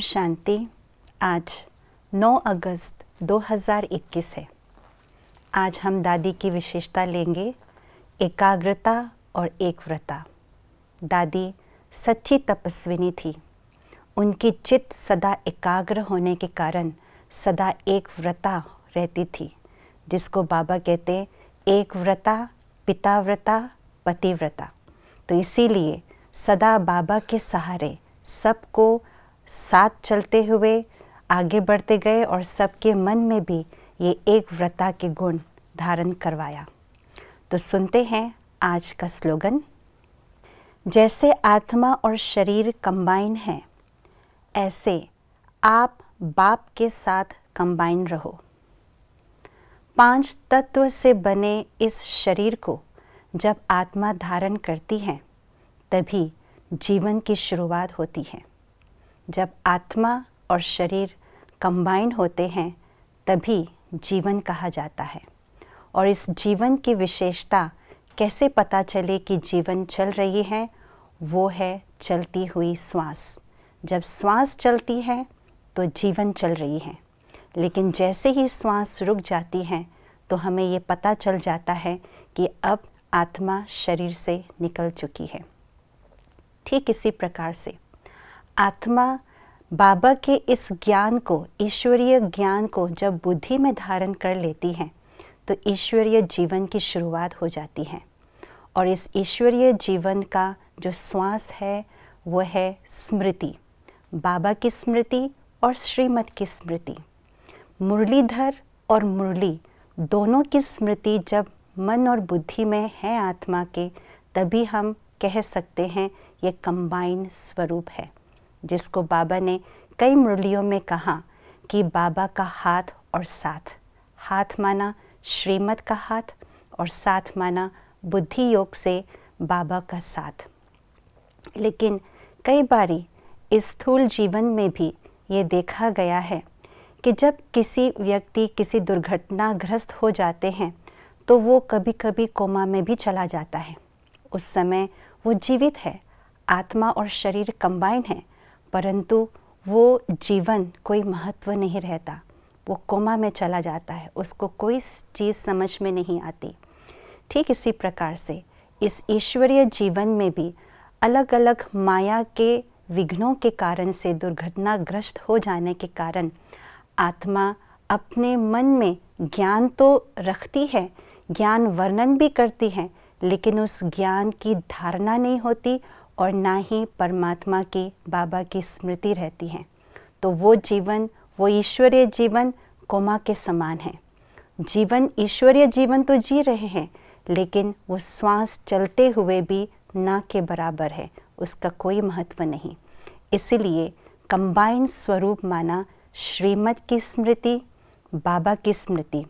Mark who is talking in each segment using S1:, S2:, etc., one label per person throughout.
S1: शांति। आज 9 अगस्त 2021 है। आज हम दादी की विशेषता लेंगे, एकाग्रता और एकव्रता। दादी सच्ची तपस्विनी थी। उनकी चित्त सदा एकाग्र होने के कारण सदा एकव्रता रहती थी, जिसको बाबा कहते एकव्रता, पिताव्रता, पतिव्रता। तो इसीलिए सदा बाबा के सहारे सबको साथ चलते हुए आगे बढ़ते गए और सबके मन में भी ये एकव्रता के गुण धारण करवाया। तो सुनते हैं आज का स्लोगन। जैसे आत्मा और शरीर कंबाइन है, ऐसे आप बाप के साथ कंबाइन रहो। 5 तत्व से बने इस शरीर को जब आत्मा धारण करती है, तभी जीवन की शुरुआत होती है। जब आत्मा और शरीर कंबाइन होते हैं, तभी जीवन कहा जाता है। और इस जीवन की विशेषता कैसे पता चले कि जीवन चल रही है, वो है चलती हुई श्वास। जब श्वास चलती है तो जीवन चल रही है, लेकिन जैसे ही श्वास रुक जाती है तो हमें ये पता चल जाता है कि अब आत्मा शरीर से निकल चुकी है। ठीक इसी प्रकार से आत्मा बाबा के इस ज्ञान को, ईश्वरीय ज्ञान को जब बुद्धि में धारण कर लेती है, तो ईश्वरीय जीवन की शुरुआत हो जाती है। और इस ईश्वरीय जीवन का जो श्वास है, वो है स्मृति, बाबा की स्मृति और श्रीमत की स्मृति। मुरलीधर और मुरली दोनों की स्मृति जब मन और बुद्धि में है आत्मा के, तभी हम कह सकते हैं ये कंबाइन स्वरूप है, जिसको बाबा ने कई मुरलियों में कहा कि बाबा का हाथ और साथ। हाथ माना श्रीमत का हाथ और साथ माना बुद्धि योग से बाबा का साथ। लेकिन कई बारी इस स्थूल जीवन में भी ये देखा गया है कि जब किसी व्यक्ति किसी दुर्घटनाग्रस्त हो जाते हैं, तो वो कभी कभी कोमा में भी चला जाता है। उस समय वो जीवित है, आत्मा और शरीर कंबाइन है, परंतु वो जीवन कोई महत्व नहीं रहता। वो कोमा में चला जाता है, उसको कोई चीज़ समझ में नहीं आती। ठीक इसी प्रकार से इस ईश्वरीय जीवन में भी अलग अलग माया के विघ्नों के कारण से, दुर्घटनाग्रस्त हो जाने के कारण आत्मा अपने मन में ज्ञान तो रखती है, ज्ञान वर्णन भी करती है, लेकिन उस ज्ञान की धारणा नहीं होती और ना ही परमात्मा की, बाबा की स्मृति रहती है। तो वो जीवन, वो ईश्वरीय जीवन कोमा के समान है। जीवन, ईश्वरीय जीवन तो जी रहे हैं, लेकिन वो श्वास चलते हुए भी ना के बराबर है, उसका कोई महत्व नहीं। इसीलिए कंबाइन स्वरूप माना श्रीमत की स्मृति, बाबा की स्मृति।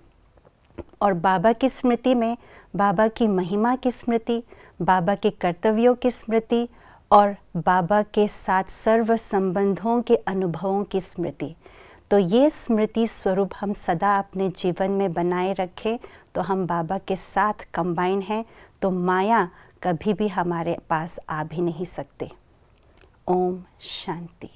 S1: और बाबा की स्मृति में बाबा की महिमा की स्मृति, बाबा के कर्तव्यों की स्मृति और बाबा के साथ सर्व संबंधों के अनुभवों की स्मृति। तो ये स्मृति स्वरूप हम सदा अपने जीवन में बनाए रखें, तो हम बाबा के साथ कंबाइन हैं, तो माया कभी भी हमारे पास आ भी नहीं सकते। ओम शांति।